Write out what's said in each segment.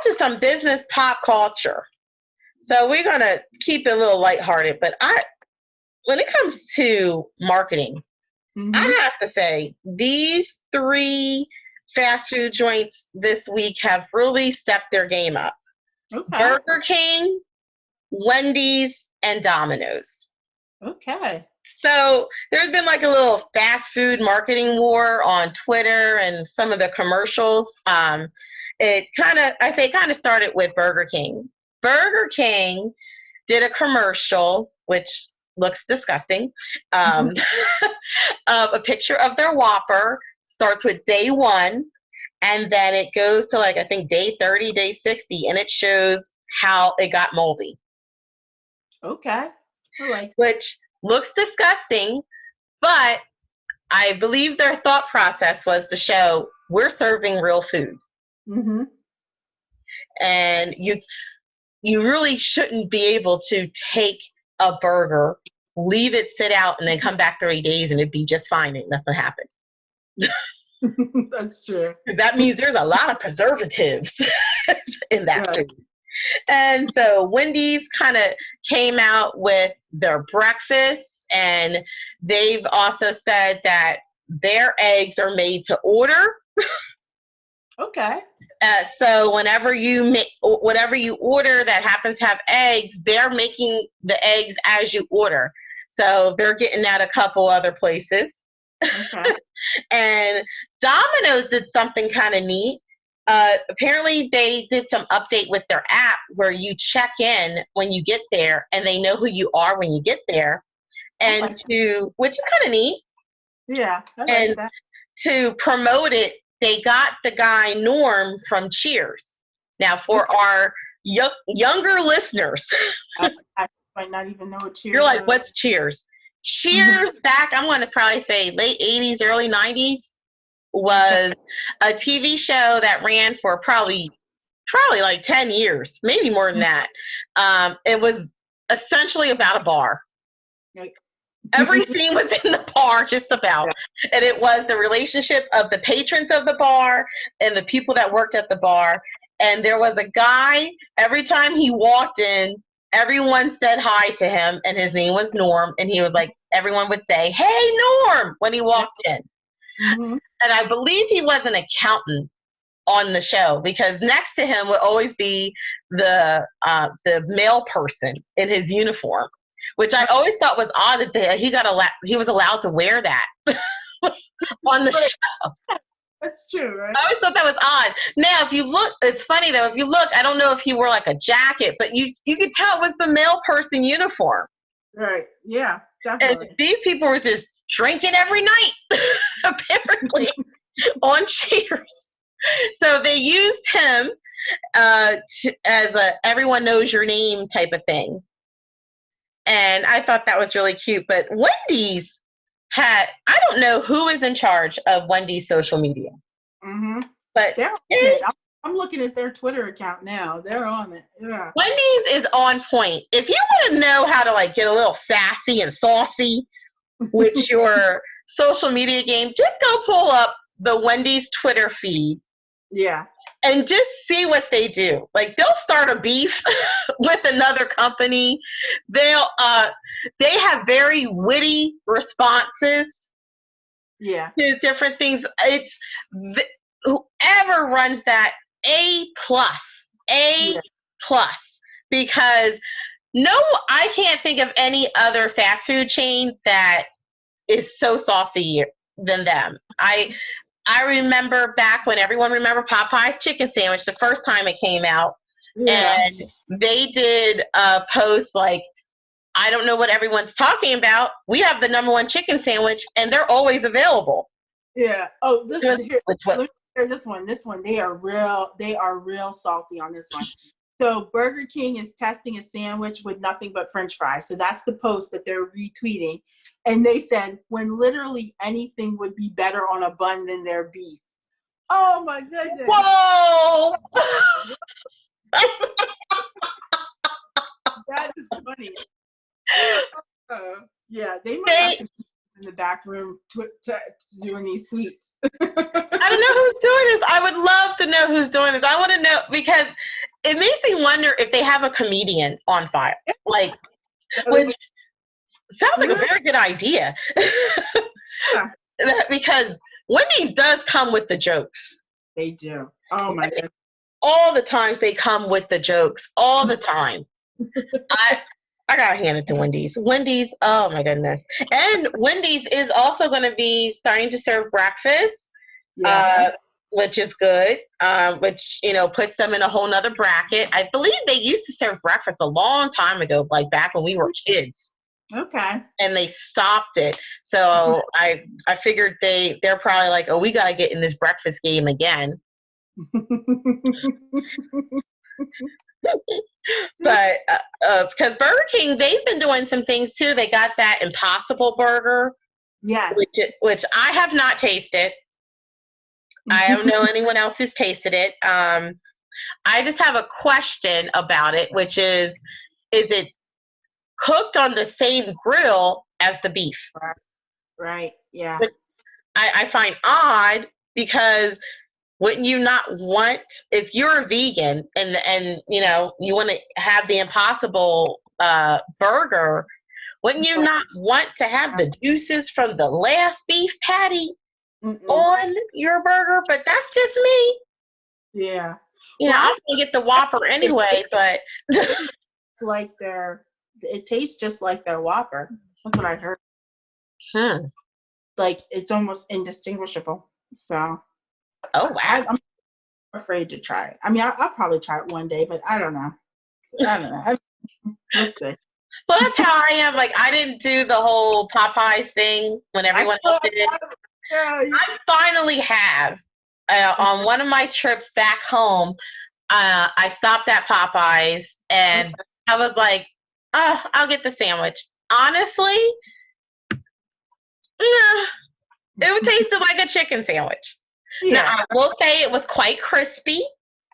to some business pop culture. So we're going to keep it a little lighthearted, but when it comes to marketing, I have to say these 3 fast food joints this week have really stepped their game up. Okay. Burger King, Wendy's, and Domino's. Okay. So there's been like a little fast food marketing war on Twitter and some of the commercials. It kind of started with Burger King. Burger King did a commercial, which looks disgusting, of a picture of their Whopper. Starts with day 1, and then it goes to like, I think day 30, day 60, and it shows how it got moldy. Okay. Which looks disgusting, but I believe their thought process was to show we're serving real food. Mm-hmm. And you really shouldn't be able to take a burger, leave it sit out, and then come back 30 days and it'd be just fine and nothing happened. That's true. That means there's a lot of preservatives in that food. And so Wendy's kind of came out with their breakfast, and they've also said that their eggs are made to order. Okay. So whenever you whatever you order that happens to have eggs, they're making the eggs as you order. So they're getting that a couple other places. Okay. And Domino's did something kind of neat. Apparently they did some update with their app where you check in when you get there and they know who you are when you get there. And which is kind of neat. Yeah. I like that. To promote it, they got the guy Norm from Cheers. Now for our younger listeners, I might not even know what Cheers you're like, is. what's Cheers? Cheers back, I'm going to probably say late 80s, early 90s, was a TV show that ran for probably like 10 years, maybe more than that. It was essentially about a bar. Every scene was in the bar, just about. And it was the relationship of the patrons of the bar and the people that worked at the bar. And there was a guy, every time he walked in, everyone said hi to him, and his name was Norm. And he was like, everyone would say, "Hey, Norm," when he walked in. Mm-hmm. And I believe he was an accountant on the show, because next to him would always be the male person in his uniform, which I always thought was odd that he was allowed to wear that on the show. That's true, right? I always thought that was odd. Now, if you look, it's funny though. If you look, I don't know if he wore like a jacket, but you could tell it was the male person uniform. Right. Yeah, definitely. And these people were just drinking every night, apparently, on Cheers. So they used him as a everyone knows your name type of thing. And I thought that was really cute. But Wendy's I don't know who is in charge of Wendy's social media. Mm-hmm. But I'm looking at their Twitter account now. They're on it. Yeah. Wendy's is on point. If you want to know how to like get a little sassy and saucy with your social media game, just go pull up the Wendy's Twitter feed. Yeah. And just see what they do. Like, they'll start a beef with another company. They have very witty responses. Yeah. To different things. It's whoever runs that A+, because I can't think of any other fast food chain that is so saucy than them. I remember back when everyone remembered Popeye's chicken sandwich the first time it came out, and they did a post like, "I don't know what everyone's talking about. We have the #1 chicken sandwich, and they're always available." Yeah. Oh, let me hear this one. This one, they are real salty on this one. So Burger King is testing a sandwich with nothing but French fries. So that's the post that they're retweeting. And they said, when literally anything would be better on a bun than their beef. Oh my goodness. Whoa! That is funny. Yeah, they might have to be in the back room doing these tweets. I don't know who's doing this. I would love to know who's doing this. I want to know, because it makes me wonder if they have a comedian on file, like, which sounds like a very good idea. Because Wendy's does come with the jokes. They do. Oh my goodness. All the times they come with the jokes. All the time. I gotta hand it to Wendy's. Wendy's, oh my goodness. And Wendy's is also going to be starting to serve breakfast, which is good, which, you know, puts them in a whole nother bracket. I believe they used to serve breakfast a long time ago, like back when we were kids. Okay. And they stopped it. So I figured they're probably like, oh, we got to get in this breakfast game again. But because Burger King, they've been doing some things too. They got that Impossible Burger, yes, which I have not tasted. I don't know anyone else who's tasted it. I just have a question about it, which is it cooked on the same grill as the beef? Right. Yeah. Which I find odd, because wouldn't you not want, if you're a vegan and you know you want to have the Impossible burger, wouldn't you not want to have the juices from the last beef patty on your burger? But that's just me. Yeah. You know, I'm gonna get the Whopper anyway, but it's like it tastes just like their Whopper. That's what I heard. Like it's almost indistinguishable. So. Oh wow! I'm afraid to try it. I mean, I'll probably try it one day, but I don't know. We'll see. Well, that's how I am. Like, I didn't do the whole Popeyes thing when everyone else did it. I finally have. On one of my trips back home, I stopped at Popeyes, and I was like, oh, I'll get the sandwich. Honestly, it tasted like a chicken sandwich. Yeah. Now, I will say it was quite crispy.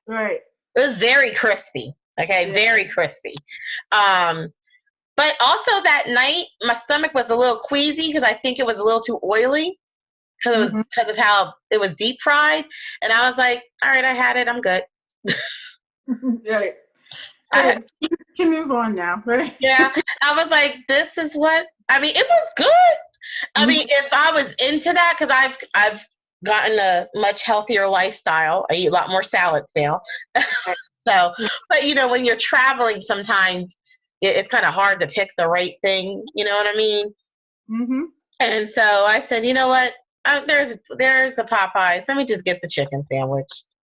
Right. It was very crispy. Okay, very crispy. But also that night, my stomach was a little queasy because I think it was a little too oily because of how it was deep fried. And I was like, all right, I had it. I'm good. Right. You can move on now, right? Yeah. I was like, this is what, I mean, it was good. I mean, if I was into that, because I've gotten a much healthier lifestyle. I eat a lot more salads now. So, but you know, when you're traveling, sometimes it's kind of hard to pick the right thing. You know what I mean? Mm-hmm. And so I said, you know what? There's the Popeyes. Let me just get the chicken sandwich.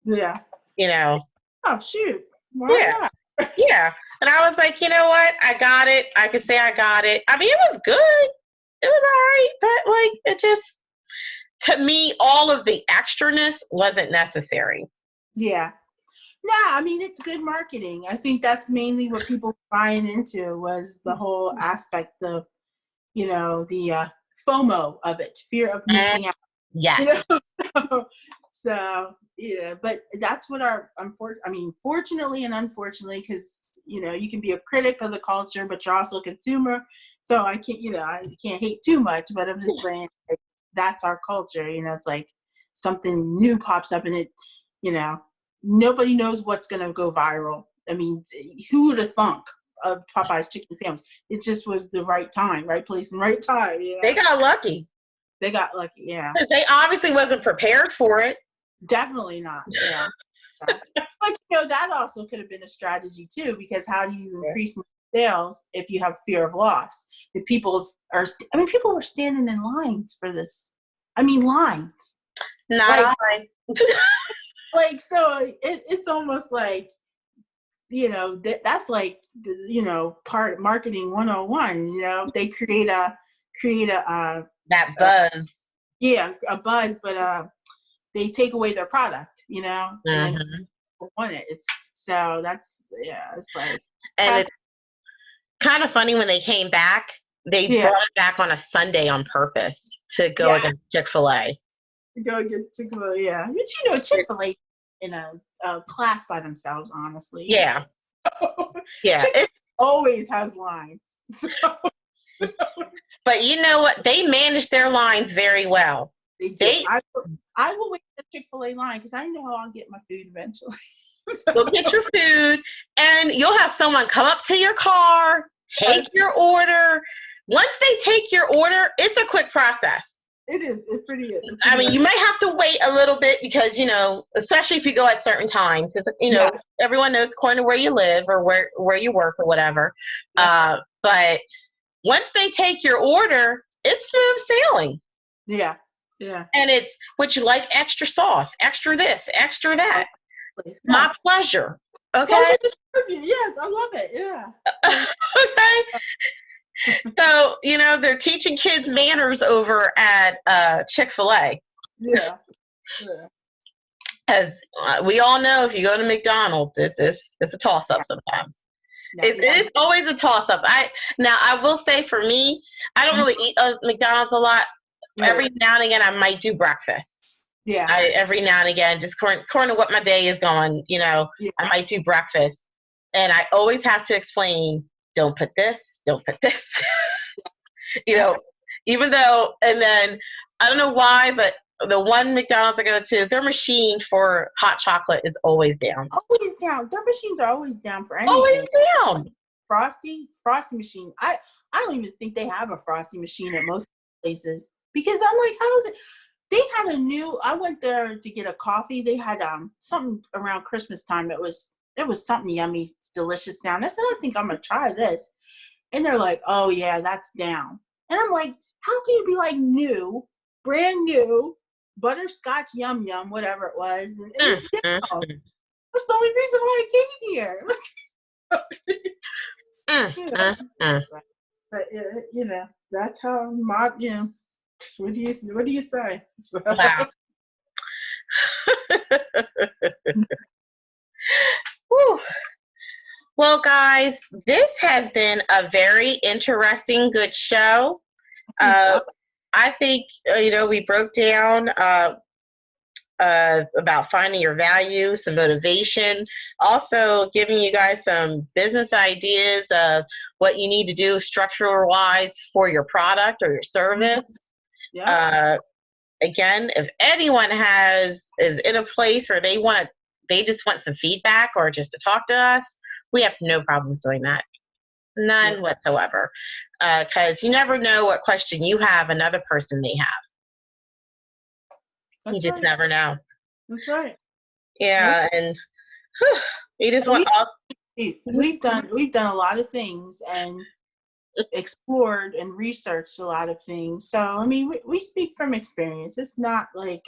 Yeah. You know. Oh shoot! Why not? Yeah. And I was like, you know what? I got it. I could say I got it. I mean, it was good. It was all right, but like it just. To me, all of the extraness wasn't necessary. Yeah. No, I mean, it's good marketing. I think that's mainly what people were buying into was the whole aspect of, you know, the FOMO of it, fear of missing out. Yeah. You know? So, yeah, but that's what fortunately and unfortunately, because, you know, you can be a critic of the culture, but you're also a consumer. So I can't hate too much, but I'm just saying, that's our culture. You know, it's like something new pops up and it, you know, nobody knows what's going to go viral. I mean, who would have thunk of Popeye's chicken sandwich? It just was the right time, right place and right time. You know? They got lucky. Yeah. They obviously wasn't prepared for it. Definitely not. Yeah. But, you know, that also could have been a strategy too, because how do you increase sales if you have fear of loss? If people were standing in lines for this. I mean, lines. Not like, so it's almost like, you know, that's like, you know, part marketing 101, you know, they create a that buzz. A buzz, but they take away their product, you know, and people want it. It's like. And it's kind of funny when they came back, they brought it back on a Sunday on purpose to go against Chick-fil-A. Go against Chick-fil-A, yeah. But you know, Chick-fil-A in a class by themselves, honestly. Yeah. Yeah. It always has lines. So. But you know what? They manage their lines very well. They do. I will wait for the Chick-fil-A line because I know I'll get my food eventually. Go get your food, and you'll have someone come up to your car, take your order. Once they take your order, it's a quick process. It is. It pretty is. I mean, you might have to wait a little bit because, especially if you go at certain times, it's, everyone knows according to where you live or where you work or whatever. Yeah. But once they take your order, it's smooth sailing. Yeah. Yeah. And it's, would you like extra sauce, extra this, extra that? Yes. My pleasure. Okay. Pleasure to serve you. Yes, I love it. Yeah. Okay. So, they're teaching kids manners over at Chick-fil-A. Yeah. As we all know, if you go to McDonald's, it's a toss-up sometimes. It's always a toss-up. I will say for me, I don't really eat McDonald's a lot. Yeah. Every now and again, I might do breakfast. Yeah. Every now and again, just according to what my day is going, I might do breakfast. And I always have to explain, don't put this. Even though, and then, I don't know why, but the one McDonald's I go to, their machine for hot chocolate is always down. Always down. Their machines are always down for anything. Always down. Frosty machine. I don't even think they have a Frosty machine at most places. Because I'm like, how is it? They had I went there to get a coffee. They had something around Christmas time. It was something yummy, delicious sound. I said, I think I'm going to try this. And they're like, oh yeah, that's down. And I'm like, how can you be like brand new, butterscotch yum yum, whatever it was. And it's down. That's the only reason why I came here. But that's how what do you say? Wow. Whew. Well, guys, this has been a very interesting, good show. I think, we broke down about finding your value, some motivation, also giving you guys some business ideas of what you need to do structural-wise for your product or your service. Yeah. Again, if anyone is in a place where they just want some feedback or just to talk to us, we have no problems doing that. None whatsoever. Because you never know what question you have another person may have. That's you just never know. That's right. Yeah, and you just want we've done a lot of things and explored and researched a lot of things. So I mean, we speak from experience. It's not like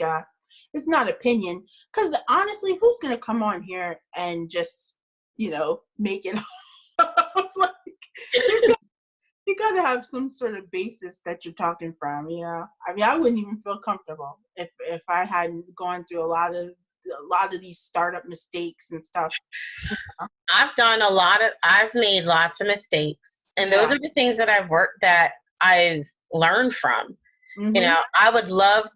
it's not opinion. Because honestly, who's gonna come on here and just make it like you gotta have some sort of basis that you're talking from. I mean, I wouldn't even feel comfortable if I hadn't gone through a lot of these startup mistakes and stuff. I've made lots of mistakes. And those are the things that I've learned from. Mm-hmm. I would love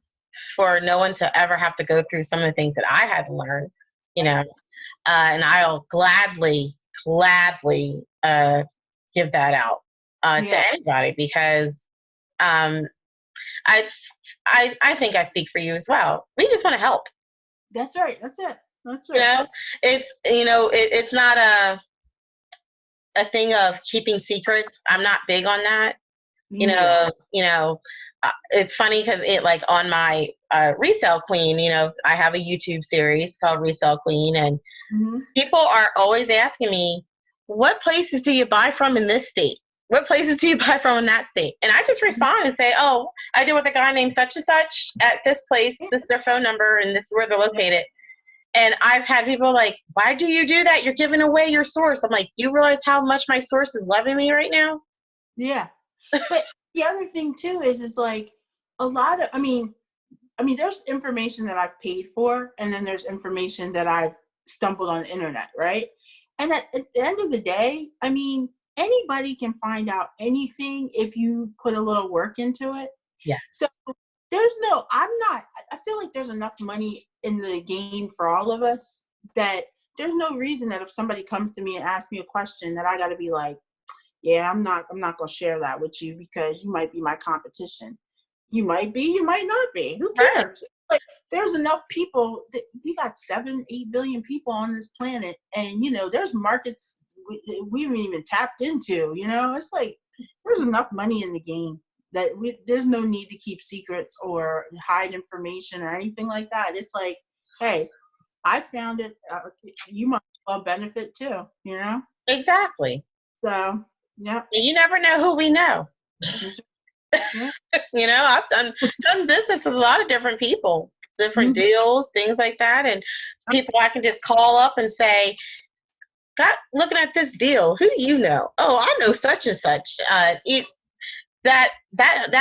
for no one to ever have to go through some of the things that I had to learn, and I'll gladly give that out to anybody because I think I speak for you as well. We just want to help. That's right. That's it. That's right. It's not a thing of keeping secrets. I'm not big on that. It's funny because on my Resellqueen, I have a YouTube series called Resellqueen, and people are always asking me, what places do you buy from in this state? What places do you buy from in that state? And I just respond and say, oh, I deal with a guy named such and such at this place. This is their phone number, and this is where they're located. And I've had people like, why do you do that? You're giving away your source. I'm like, you realize how much my source is loving me right now? Yeah. But the other thing too is like a lot of, I mean, there's information that I've paid for, and then there's information that I've stumbled on the internet, right? And at the end of the day, I mean, anybody can find out anything if you put a little work into it. Yeah. So I feel like there's enough money in the game for all of us that there's no reason that if somebody comes to me and asks me a question that I got to be like, yeah, I'm not going to share that with you because you might be my competition. You might be, you might not be. Who cares? like there's enough people. We got 7-8 billion people on this planet, and there's markets we haven't even tapped into. It's like there's enough money in the game that there's no need to keep secrets or hide information or anything like that. It's like, hey, I found it. You might as well benefit too. Exactly. So yeah. You never know who we know. Yeah. I've done business with a lot of different people, different deals, things like that, and people I can just call up and say, "God, looking at this deal, who do you know? Oh, I know such and such." That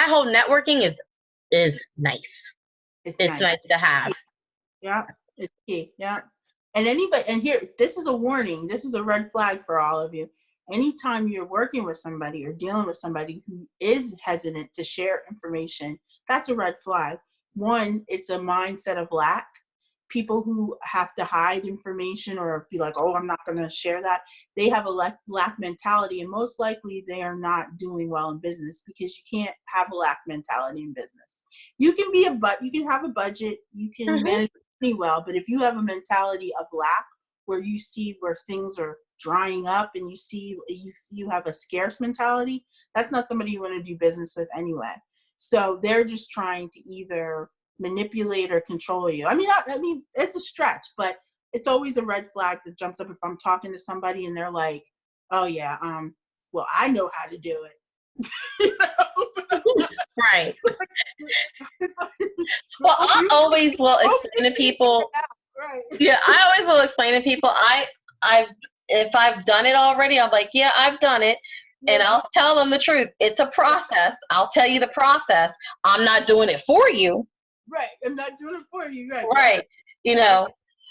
whole networking is nice. It's nice to have. Yeah, it's key. Yeah, and here, this is a warning. This is a red flag for all of you. Anytime you're working with somebody or dealing with somebody who is hesitant to share information, that's a red flag. One, it's a mindset of lack. People who have to hide information or be like, oh, I'm not going to share that. They have a lack mentality, and most likely they are not doing well in business, because you can't have a lack mentality in business. You can you can have a budget, you can manage money well, but if you have a mentality of lack, where you see where things are drying up and you have a scarce mentality, that's not somebody you want to do business with anyway. So they're just trying to either manipulate or control you. I mean, it's a stretch, but it's always a red flag that jumps up if I'm talking to somebody and they're like, oh yeah, well, I know how to do it. Right. Well, I always will explain to people. Right. Yeah, I always will explain to people. If I've done it already, I'm like, yeah, I've done it. And I'll tell them the truth. It's a process. I'll tell you the process. I'm not doing it for you. Right. I'm not doing it for you. Right. Right.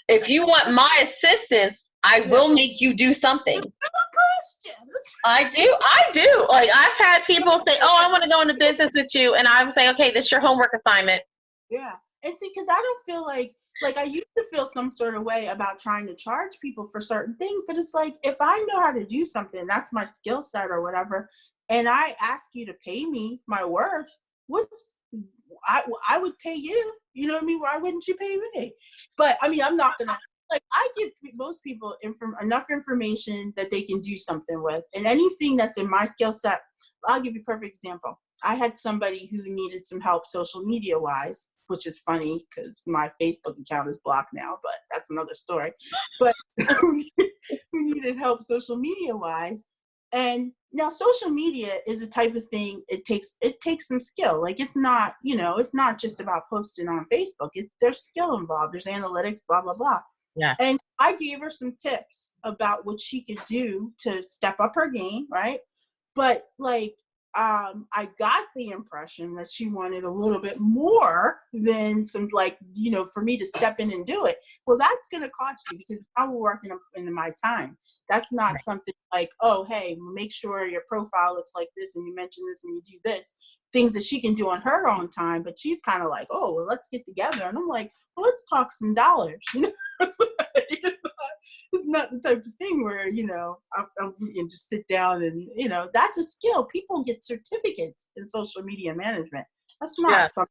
If you want my assistance, I will make you do something. I do. Like, I've had people say, oh, I want to go into business with you. And I would say, okay, this is your homework assignment. Yeah. And see, because I don't feel like I used to feel some sort of way about trying to charge people for certain things, but it's like, if I know how to do something, that's my skill set or whatever, and I ask you to pay me my worth, I would pay you. You know what I mean? Why wouldn't you pay me? But I mean, I'm not gonna, like, I give most people enough information that they can do something with, and anything that's in my skill set. I'll give you a perfect example. I had somebody who needed some help social media wise, which is funny because my Facebook account is blocked now, but that's another story. But who needed help social media wise. And now social media is a type of thing, it takes some skill. Like, it's not, it's not just about posting on Facebook. There's skill involved. There's analytics, blah, blah, blah. Yeah. And I gave her some tips about what she could do to step up her game, right? But like, I got the impression that she wanted a little bit more than some, like, for me to step in and do it. Well, that's going to cost you, because now we're working into my time. That's not something like, oh, hey, make sure your profile looks like this and you mention this and you do this. Things that she can do on her own time, but she's kind of like, oh, well, let's get together. And I'm like, well, let's talk some dollars. It's not the type of thing where, we can just sit down and, that's a skill. People get certificates in social media management. That's not something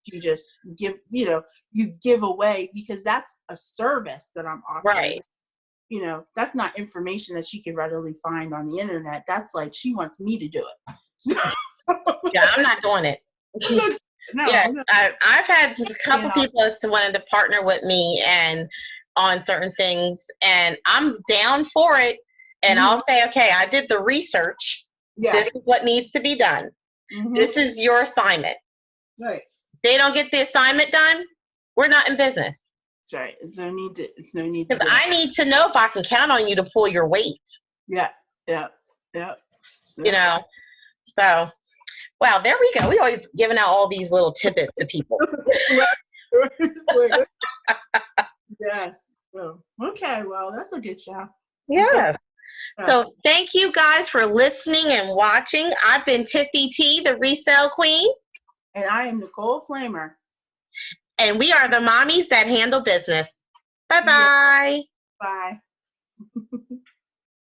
you just give, you give away, because that's a service that I'm offering. Right. That's not information that she can readily find on the internet. That's like, she wants me to do it. So, yeah, I'm not doing it. No, yeah, I've had a couple people that wanted to partner with me and on certain things, and I'm down for it. And I'll say, okay, I did the research. Yeah. This is what needs to be done. This is your assignment. Right. They don't get the assignment done, we're not in business. That's right. It's no need to. I need to know if I can count on you to pull your weight. Yeah. So, wow, there we go. We always giving out all these little tidbits to people. Yes. Oh, okay. Well, that's a good show. Yes. So thank you guys for listening and watching. I've been Tiffy T, the Resellqueen. And I am Nicole Flamer. And we are the mommies that handle business. Bye-bye. Bye.